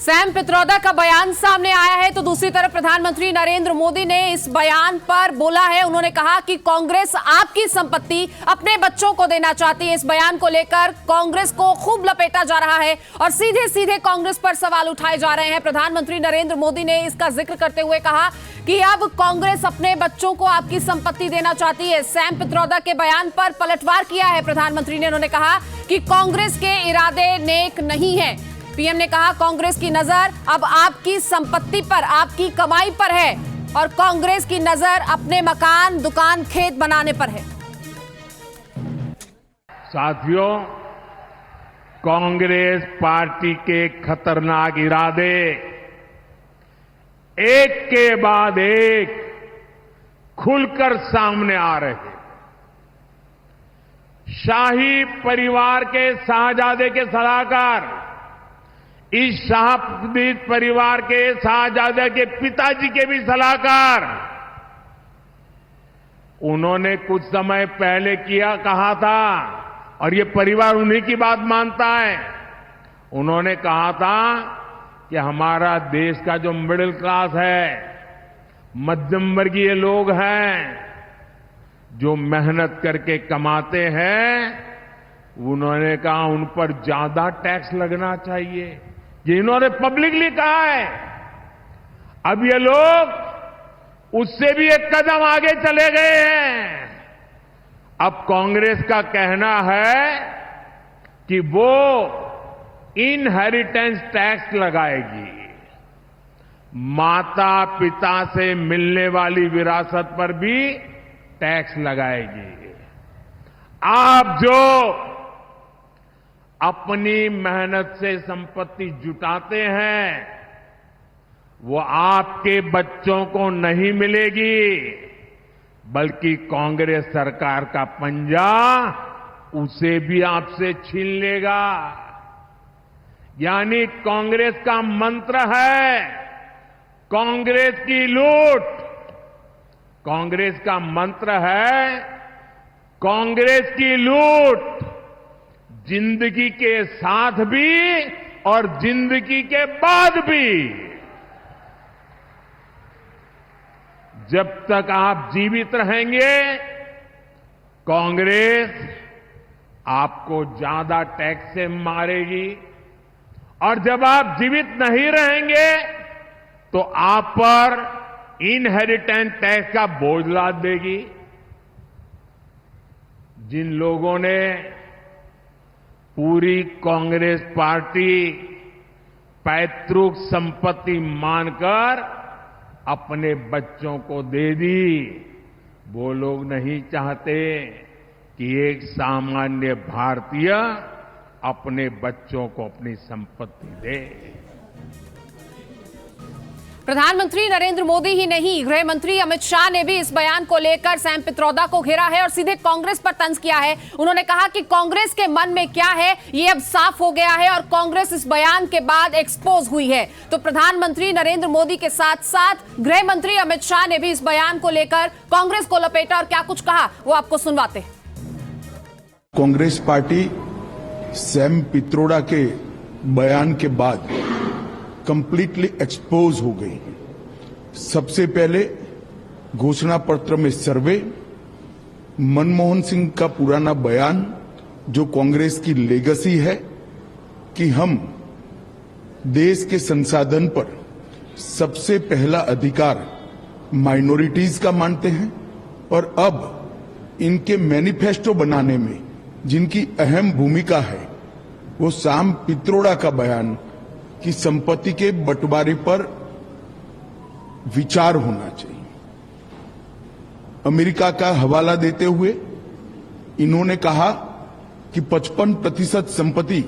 Sam Pitroda का बयान सामने आया है तो दूसरी तरफ प्रधानमंत्री नरेंद्र मोदी ने इस बयान पर बोला है। उन्होंने कहा कि कांग्रेस आपकी संपत्ति अपने बच्चों को देना चाहती है। इस बयान को लेकर कांग्रेस को खूब लपेटा जा रहा है और सीधे सीधे कांग्रेस पर सवाल उठाए जा रहे हैं। प्रधानमंत्री नरेंद्र मोदी ने इसका जिक्र करते हुए कहा कि अब कांग्रेस अपने बच्चों को आपकी संपत्ति देना चाहती है। सैम पित्रोदा के बयान पर पलटवार किया है प्रधानमंत्री ने। उन्होंने कहा कि कांग्रेस के इरादे नेक नहीं है। पीएम ने कहा कांग्रेस की नजर अब आपकी संपत्ति पर, आपकी कमाई पर है और कांग्रेस की नजर अपने मकान, दुकान, खेत बनाने पर है। साथियों, कांग्रेस पार्टी के खतरनाक इरादे एक के बाद एक खुलकर सामने आ रहे हैं। शाही परिवार के शाहजादे के सलाहकार, इस शाही परिवार के शाहजादे के पिताजी के भी सलाहकार, उन्होंने कुछ समय पहले कहा था, और ये परिवार उन्हीं की बात मानता है। उन्होंने कहा था कि हमारा देश का जो मिडिल क्लास है, मध्यम वर्गीय लोग हैं, जो मेहनत करके कमाते हैं, उन्होंने कहा उन पर ज्यादा टैक्स लगना चाहिए। ये इन्होंने पब्लिकली कहा है। अब ये लोग उससे भी एक कदम आगे चले गए हैं। अब कांग्रेस का कहना है कि वो इनहेरिटेंस टैक्स लगाएगी, माता पिता से मिलने वाली विरासत पर भी टैक्स लगाएगी। आप जो अपनी मेहनत से संपत्ति जुटाते हैं, वो आपके बच्चों को नहीं मिलेगी, बल्कि कांग्रेस सरकार का पंजा उसे भी आपसे छीन लेगा। यानी कांग्रेस का मंत्र है कांग्रेस की लूट। कांग्रेस का मंत्र है कांग्रेस की लूट, जिंदगी के साथ भी और जिंदगी के बाद भी। जब तक आप जीवित रहेंगे, कांग्रेस आपको ज्यादा टैक्स से मारेगी, और जब आप जीवित नहीं रहेंगे तो आप पर इनहेरिटेंस टैक्स का बोझ लाद देगी। जिन लोगों ने पूरी कांग्रेस पार्टी पैतृक संपत्ति मानकर अपने बच्चों को दे दी, वो लोग नहीं चाहते कि एक सामान्य भारतीय अपने बच्चों को अपनी संपत्ति दे। प्रधानमंत्री नरेंद्र मोदी ही नहीं, गृह मंत्री अमित शाह ने भी इस बयान को लेकर सैम पित्रोदा को घेरा है और सीधे कांग्रेस पर तंज किया है। उन्होंने कहा कि कांग्रेस के मन में क्या है ये अब साफ हो गया है और कांग्रेस इस बयान के बाद एक्सपोज हुई है। तो प्रधानमंत्री नरेंद्र मोदी के साथ साथ गृह मंत्री अमित शाह ने भी इस बयान को लेकर कांग्रेस को लपेटा और क्या कुछ कहा वो आपको सुनवाते। कांग्रेस पार्टी सैम पित्रोदा के बयान के बाद कंप्लीटली एक्सपोज हो गई। सबसे पहले घोषणा पत्र में सर्वे, मनमोहन सिंह का पुराना बयान जो कांग्रेस की लेगेसी है कि हम देश के संसाधन पर सबसे पहला अधिकार माइनॉरिटीज का मानते हैं, और अब इनके मैनिफेस्टो बनाने में जिनकी अहम भूमिका है वो सैम पित्रोदा का बयान कि संपत्ति के बंटवारे पर विचार होना चाहिए। अमेरिका का हवाला देते हुए इन्होंने कहा कि 55% संपत्ति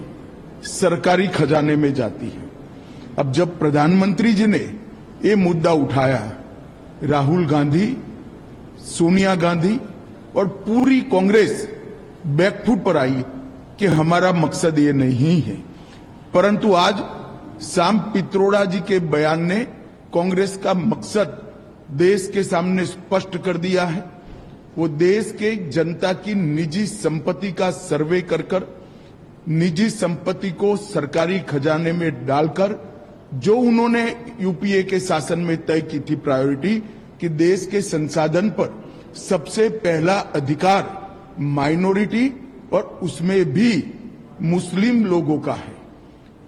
सरकारी खजाने में जाती है। अब जब प्रधानमंत्री जी ने ये मुद्दा उठाया, राहुल गांधी, सोनिया गांधी और पूरी कांग्रेस बैकफुट पर आई कि हमारा मकसद ये नहीं है। परंतु आज सैम पित्रोदा जी के बयान ने कांग्रेस का मकसद देश के सामने स्पष्ट कर दिया है। वो देश के जनता की निजी संपत्ति का सर्वे कर निजी संपत्ति को सरकारी खजाने में डालकर जो उन्होंने यूपीए के शासन में तय की थी प्रायोरिटी कि देश के संसाधन पर सबसे पहला अधिकार माइनॉरिटी और उसमें भी मुस्लिम लोगों का है,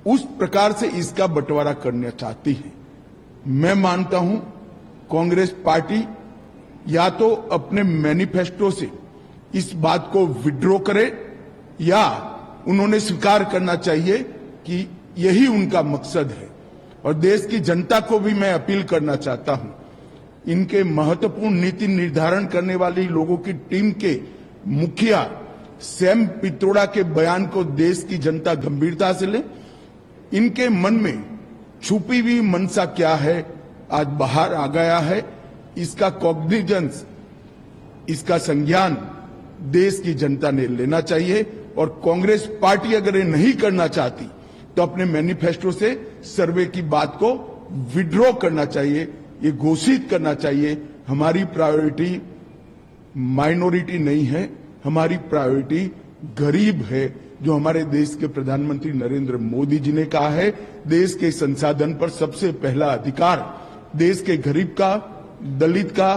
उस प्रकार से इसका बंटवारा करना चाहती है। मैं मानता हूं कांग्रेस पार्टी या तो अपने मैनिफेस्टो से इस बात को विड्रॉ करे या उन्होंने स्वीकार करना चाहिए कि यही उनका मकसद है। और देश की जनता को भी मैं अपील करना चाहता हूं, इनके महत्वपूर्ण नीति निर्धारण करने वाली लोगों की टीम के मुखिया सैम पित्रोड़ा के बयान को देश की जनता गंभीरता से ले। इनके मन में छुपी हुई मनसा क्या है आज बाहर आ गया है। इसका कॉग्निजेंस, इसका संज्ञान देश की जनता ने लेना चाहिए। और कांग्रेस पार्टी अगर ये नहीं करना चाहती तो अपने मैनिफेस्टो से सर्वे की बात को विड्रॉ करना चाहिए, ये घोषित करना चाहिए हमारी प्रायोरिटी माइनॉरिटी नहीं है, हमारी प्रायोरिटी गरीब है, जो हमारे देश के प्रधानमंत्री नरेंद्र मोदी जी ने कहा है देश के संसाधन पर सबसे पहला अधिकार देश के गरीब का, दलित का,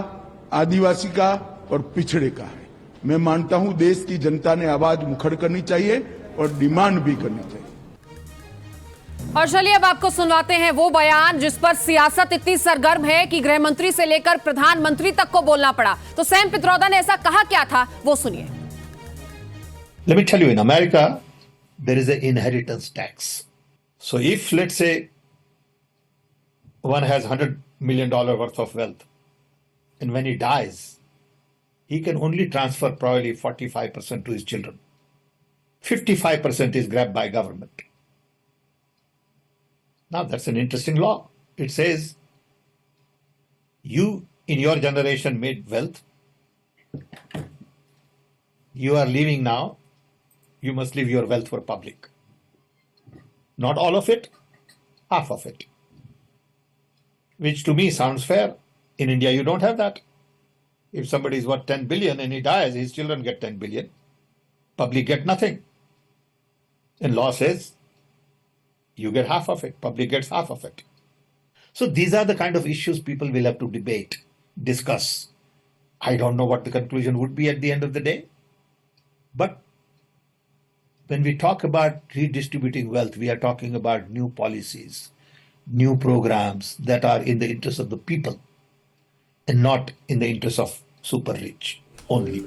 आदिवासी का और पिछड़े का है। मैं मानता हूं देश की जनता ने आवाज मुखर करनी चाहिए और डिमांड भी करनी चाहिए। और चलिए अब आपको सुनवाते हैं वो बयान जिस पर सियासत इतनी सरगर्म है कि गृह मंत्री से लेकर प्रधानमंत्री तक को बोलना पड़ा। तो सैम पित्रोदा ने ऐसा कहा क्या था, वो सुनिए। Let me tell you, in America, there is an inheritance tax. So if, let's say, one has $100 million worth of wealth, and when he dies, he can only transfer probably 45% to his children. 55% is grabbed by government. Now, that's an interesting law. It says, you in your generation made wealth. You are leaving now. You must leave your wealth for public. Not all of it, half of it. Which to me sounds fair. In India, you don't have that. If somebody is worth 10 billion and he dies, his children get 10 billion. Public get nothing. And law says, you get half of it, public gets half of it. So these are the kind of issues people will have to debate, discuss. I don't know what the conclusion would be at the end of the day. But when we talk about redistributing wealth, we are talking about new policies, new programs that are in the interest of the people and not in the interest of super rich only.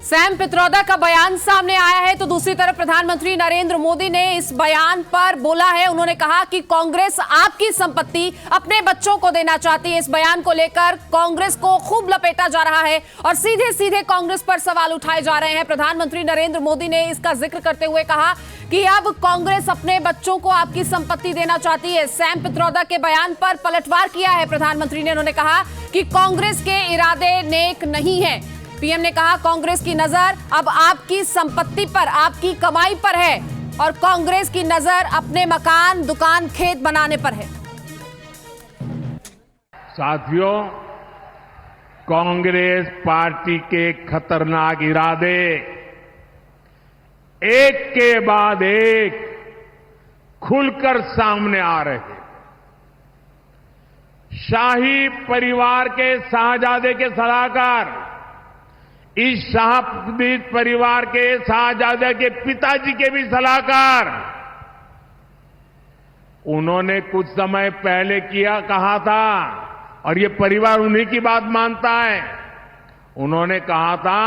Sam Pitroda का बयान सामने आया है तो दूसरी तरफ प्रधानमंत्री नरेंद्र मोदी ने इस बयान पर बोला है। उन्होंने कहा कि कांग्रेस आपकी संपत्ति अपने बच्चों को देना चाहती है। इस बयान को लेकर कांग्रेस को खूब लपेटा जा रहा है और सीधे सीधे कांग्रेस पर सवाल उठाए जा रहे हैं। प्रधानमंत्री नरेंद्र मोदी ने इसका जिक्र करते हुए कहा कि अब कांग्रेस अपने बच्चों को आपकी संपत्ति देना चाहती है। सैम पित्रोदा के बयान पर पलटवार किया है प्रधानमंत्री ने। उन्होंने कहा कि कांग्रेस के इरादे नेक नहीं है। पीएम ने कहा कांग्रेस की नजर अब आपकी संपत्ति पर, आपकी कमाई पर है और कांग्रेस की नजर अपने मकान, दुकान, खेत बनाने पर है। साथियों, कांग्रेस पार्टी के खतरनाक इरादे एक के बाद एक खुलकर सामने आ रहे हैं। शाही परिवार के शाहजादे के सलाहकार, इस शाहपीर परिवार के शाहजादे के पिताजी के भी सलाहकार, उन्होंने कुछ समय पहले कहा था और ये परिवार उन्हीं की बात मानता है। उन्होंने कहा था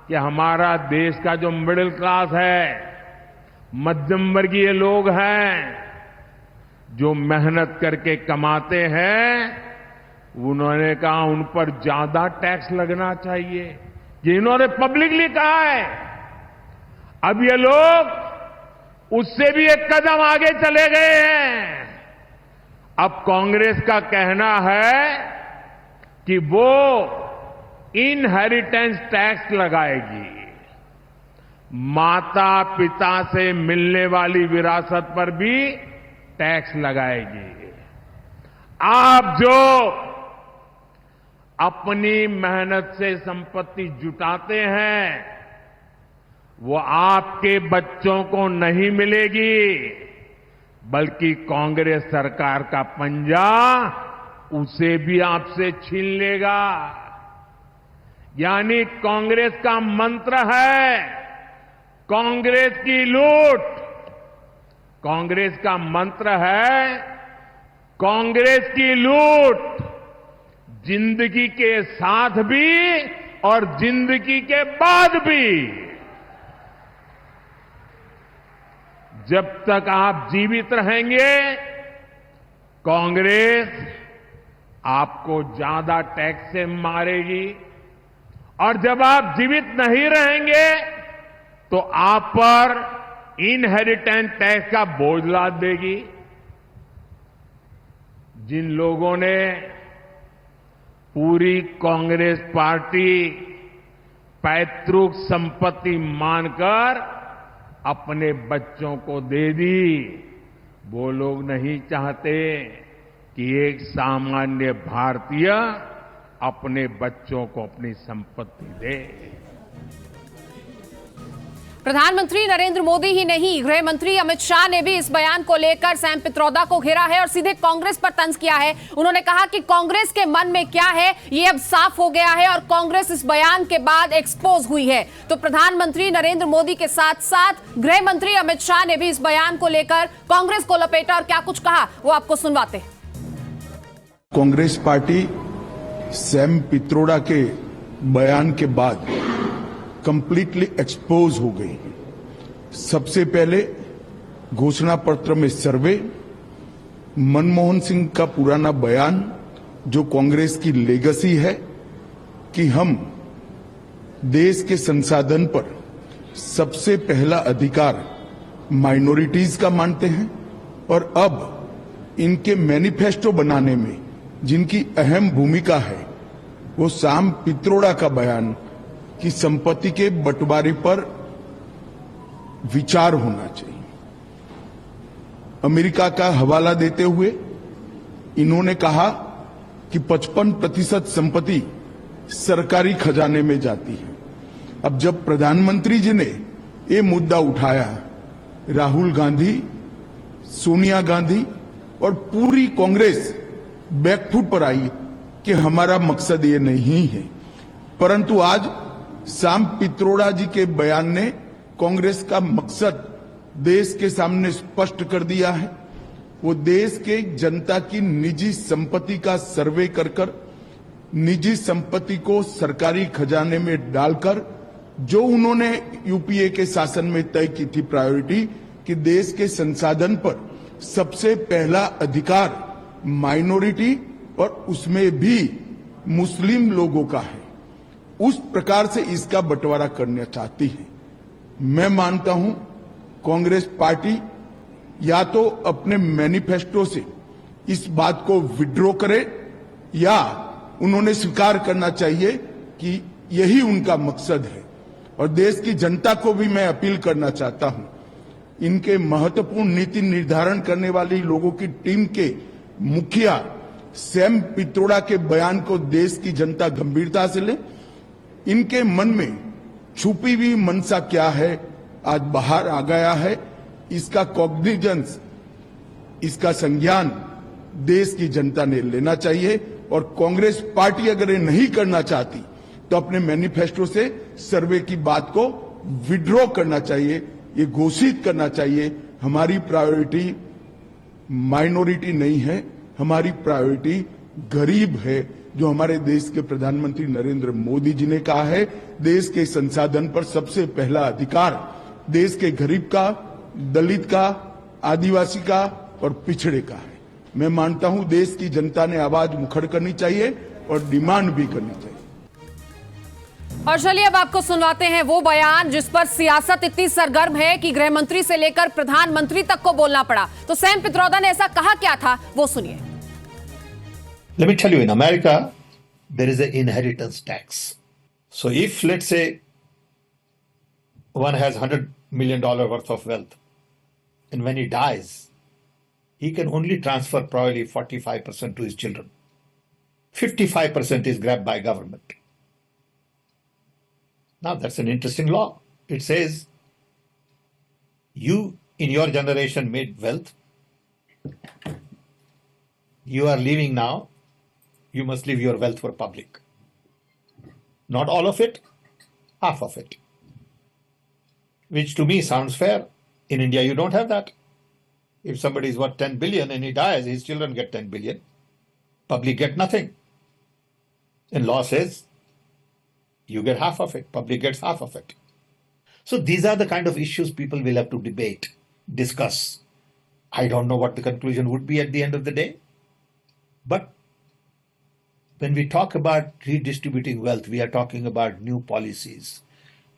कि हमारा देश का जो मिडिल क्लास है, मध्यम वर्गीय लोग हैं, जो मेहनत करके कमाते हैं, उन्होंने कहा उन पर ज्यादा टैक्स लगना चाहिए। ये इन्होंने पब्लिकली कहा है। अब ये लोग उससे भी एक कदम आगे चले गए हैं। अब कांग्रेस का कहना है कि वो इनहेरिटेंस टैक्स लगाएगी। माता पिता से मिलने वाली विरासत पर भी टैक्स लगाएगी। आप जो अपनी मेहनत से संपत्ति जुटाते हैं, वो आपके बच्चों को नहीं मिलेगी। बल्कि कांग्रेस सरकार का पंजा उसे भी आपसे छीन लेगा। यानी कांग्रेस का मंत्र है कांग्रेस की लूट। कांग्रेस का मंत्र है कांग्रेस की लूट, जिंदगी के साथ भी और जिंदगी के बाद भी। जब तक आप जीवित रहेंगे कांग्रेस आपको ज्यादा टैक्स से मारेगी, और जब आप जीवित नहीं रहेंगे तो आप पर इनहेरिटेंस टैक्स का बोझ लाद देगी। जिन लोगों ने पूरी कांग्रेस पार्टी पैतृक संपत्ति मानकर अपने बच्चों को दे दी, वो लोग नहीं चाहते कि एक सामान्य भारतीय अपने बच्चों को अपनी संपत्ति दे। प्रधानमंत्री नरेंद्र मोदी ही नहीं, गृह मंत्री अमित शाह ने भी इस बयान को लेकर सैम पित्रोदा को घेरा है और सीधे कांग्रेस पर तंज किया है। उन्होंने कहा कि कांग्रेस के मन में क्या है ये अब साफ हो गया है और कांग्रेस इस बयान के बाद एक्सपोज हुई है। तो प्रधानमंत्री नरेंद्र मोदी के साथ साथ गृह मंत्री अमित शाह ने भी इस बयान को लेकर कांग्रेस को लपेटा और क्या कुछ कहा वो आपको सुनवाते हैं। कांग्रेस पार्टी सैम पित्रोड़ा के बयान के बाद कंप्लीटली एक्सपोज हो गई। सबसे पहले घोषणा पत्र में सर्वे, मनमोहन सिंह का पुराना बयान जो कांग्रेस की लेगेसी है कि हम देश के संसाधन पर सबसे पहला अधिकार माइनॉरिटीज का मानते हैं, और अब इनके मैनिफेस्टो बनाने में जिनकी अहम भूमिका है वो सैम पित्रोड़ा का बयान कि संपत्ति के बंटवारे पर विचार होना चाहिए। अमेरिका का हवाला देते हुए इन्होंने कहा कि 55% संपत्ति सरकारी खजाने में जाती है। अब जब प्रधानमंत्री जी ने ये मुद्दा उठाया, राहुल गांधी, सोनिया गांधी और पूरी कांग्रेस बैकफुट पर आई कि हमारा मकसद ये नहीं है। परंतु आज सैम पित्रोड़ा जी के बयान ने कांग्रेस का मकसद देश के सामने स्पष्ट कर दिया है। वो देश के जनता की निजी संपत्ति का सर्वे कर निजी संपत्ति को सरकारी खजाने में डालकर जो उन्होंने यूपीए के शासन में तय की थी प्रायोरिटी कि देश के संसाधन पर सबसे पहला अधिकार माइनॉरिटी और उसमें भी मुस्लिम लोगों का है, उस प्रकार से इसका बंटवारा करना चाहती है। मैं मानता हूं कांग्रेस पार्टी या तो अपने मैनिफेस्टो से इस बात को विड्रॉ करे या उन्होंने स्वीकार करना चाहिए कि यही उनका मकसद है। और देश की जनता को भी मैं अपील करना चाहता हूं, इनके महत्वपूर्ण नीति निर्धारण करने वाली लोगों की टीम के मुखिया सैम पित्रोड़ा के बयान को देश की जनता गंभीरता से ले। इनके मन में छुपी हुई मनसा क्या है आज बाहर आ गया है। इसका कॉग्निजेंस, इसका संज्ञान देश की जनता ने लेना चाहिए। और कांग्रेस पार्टी अगर ये नहीं करना चाहती तो अपने मैनिफेस्टो से सर्वे की बात को विड्रॉ करना चाहिए, ये घोषित करना चाहिए हमारी प्रायोरिटी माइनॉरिटी नहीं है, हमारी प्रायोरिटी गरीब है, जो हमारे देश के प्रधानमंत्री नरेंद्र मोदी जी ने कहा है देश के संसाधन पर सबसे पहला अधिकार देश के गरीब का, दलित का, आदिवासी का और पिछड़े का है। मैं मानता हूं देश की जनता ने आवाज मुखर करनी चाहिए और डिमांड भी करनी चाहिए। और चलिए अब आपको सुनवाते हैं वो बयान जिस पर सियासत इतनी सरगर्म है कि गृह मंत्री से लेकर प्रधानमंत्री तक को बोलना पड़ा। तो सैम पित्रोदा ने ऐसा कहा क्या था वो सुनिए। Let me tell you, in America, there is an inheritance tax. So if, let's say, one has $100 million worth of wealth, and when he dies, he can only transfer probably 45% to his children. 55% is grabbed by government. Now, that's an interesting law. It says, you in your generation made wealth, You are leaving now. You must leave your wealth for public. Not all of it, half of it. Which to me sounds fair. In India, you don't have that. If somebody is worth 10 billion and he dies, his children get 10 billion. Public get nothing. And law says you get half of it, public gets half of it. So these are the kind of issues people will have to debate, discuss. I don't know what the conclusion would be at the end of the day. But when we talk about redistributing wealth, we are talking about new policies,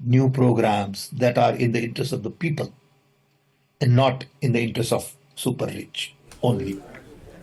new programs that are in the interest of the people and not in the interest of super rich only.